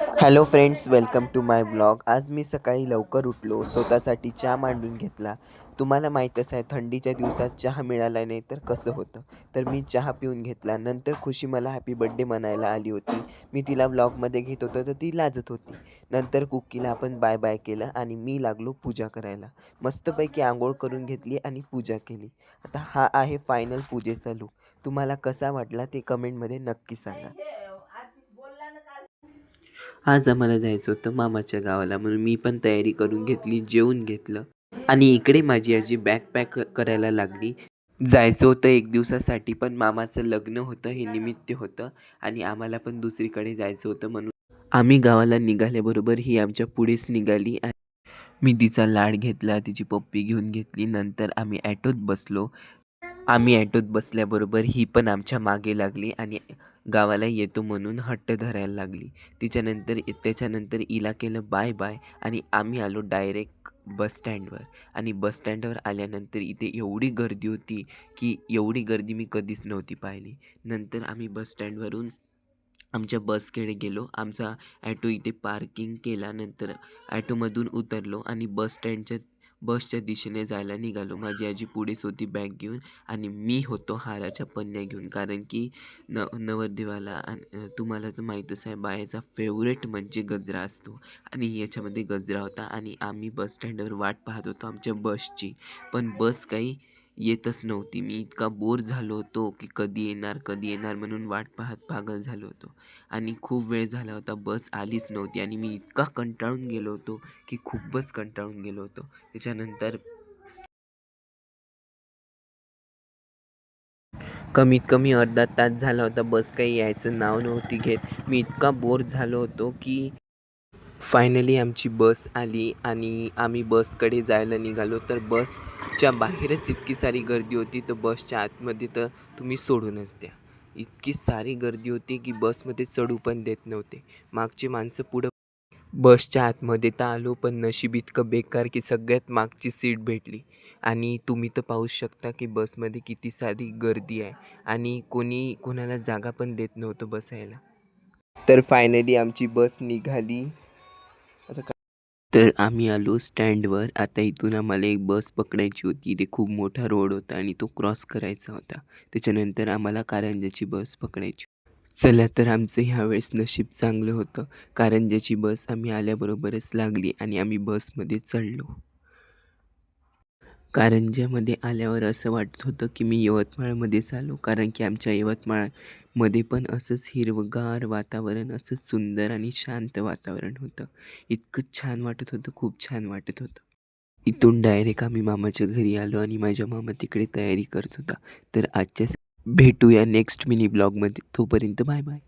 Hello friends, welcome to my blog. आज मी सकाळी लवकर उठलो, स्वतःसाठी चहा मांडून घेतला. तुम्हाला माहीतच आहे, थंडीच्या दिवसात चहा मिळाला नाही तर कसं होतं. तर मी चहा पिऊन घेतला. नंतर खुशी मला हॅपी बर्थडे म्हणायला आली होती. मी तिला व्लॉगमध्ये घेत होतो तर ती लाजत होती. नंतर कुकीला आपण बाय बाय केलं आणि मी लागलो पूजा करायला. मस्तपैकी आंघोळ करून घेतली आणि पूजा केली. आता हा आहे फायनल पूजेचा लूक. तुम्हाला कसा वाटला ते कमेंटमध्ये नक्की सांगा. आज आम्हाला जायचं होतं मामाच्या गावाला, म्हणून मी पण तयारी करून घेतली, जेवून घेतलं आणि इकडे माझी आजी बॅग पॅक करायला लागली. जायचं होतं एक दिवसासाठी, पण मामाचं लग्न होतं, हे निमित्त होतं आणि आम्हाला पण दुसरीकडे जायचं होतं, म्हणून आम्ही गावाला निघाल्याबरोबर ही आमच्या पुढेच निघाली. मी तिचा लाड घेतला, तिची पप्पी घेऊन घेतली. नंतर आम्ही ॲटोत बसलो. आम्ही ॲटोत बसल्याबरोबर ही पण आमच्या मागे लागली आणि गावाला येतो म्हणून हट्ट धरायला लागली. त्याच्यानंतर हिला केलं बाय बाय आणि आम्ही आलो डायरेक्ट बस स्टँडवर. आणि बस स्टँडवर आल्यानंतर इथे एवढी गर्दी होती की एवढी गर्दी मी कधीच नव्हती पाहिली. नंतर आम्ही बस स्टँडवरून आमच्या बसकडे गेलो. आमचा ॲटो इथे पार्किंग केल्यानंतर ॲटोमधून उतरलो आणि बसच्या दिशेने जायला निघालो. माझी आजी पुढेच होती बॅग घेऊन आणि मी होतो हाराच्या पन्न्या घेऊन, कारण की नवरदेवाला तुम्हाला तर माहीतच आहे, बायाचा फेवरेट म्हणजे गजरा असतो आणि याच्यामध्ये गजरा होता. आणि आम्ही बस स्टँडवर वाट पाहत होतो आमच्या बसची, पण बस काही येतच नव्हती. मी इतका बोर झालो होतो की कधी येणार म्हणून वाट पाहत पागल झालो होतो आणि खूप वेळ झाला होता, बस आलीच नव्हती आणि मी इतका कंटाळून गेलो होतो की खूपच कंटाळून गेलो होतो. त्याच्यानंतर कमीत कमी अर्धा तास झाला होता, बस काही यायचं नाव नव्हती घेत. मी इतका बोर झालो होतो की फायनली आमची बस आली आणि आम्ही बसकडे जायला निघालो. तर बसच्या बाहेरच इतकी सारी गर्दी होती, तर बसच्या आतमध्ये तर तुम्ही सोडूनच द्या. इतकी सारी गर्दी होती की बसमध्ये चढू पण देत नव्हते. मागची माणसं पुढं. बसच्या आतमध्ये तर आलो, पण नशीब इतकं बेकार की सगळ्यात मागची सीट भेटली. आणि तुम्ही तर पाहूच शकता की बसमध्ये किती सारी गर्दी आहे आणि कोणाला जागा पण देत नव्हतं बसायला. तर फायनली आमची बस निघाली. तर आम्ही आलो स्टँडवर. आता इथून आम्हाला एक बस पकडायची होती. इथे खूप मोठा रोड होता आणि तो क्रॉस करायचा होता. त्याच्यानंतर आम्हाला कारंजाची बस पकडायची. चला, तर आमचं ह्यावेळेस नशीब चांगलं होतं. कारंजाची बस आम्ही आल्याबरोबरच लागली आणि आम्ही बसमध्ये चढलो. कारंजामध्ये आल्यावर असं वाटत होतं की मी यवतमाळमध्येच आलो, कारण की आमच्या यवतमाळमध्ये पण असंच हिरवंगार वातावरण, असं सुंदर आणि शांत वातावरण होतं. इतकं छान वाटत होतं, खूप छान वाटत होतं. इथून डायरेक्ट आम्ही मामाच्या घरी आलो आणि माझ्या मामा तिकडे तयारी करत होता. तर भेटूया नेक्स्ट मिनी ब्लॉगमध्ये. तोपर्यंत बाय बाय.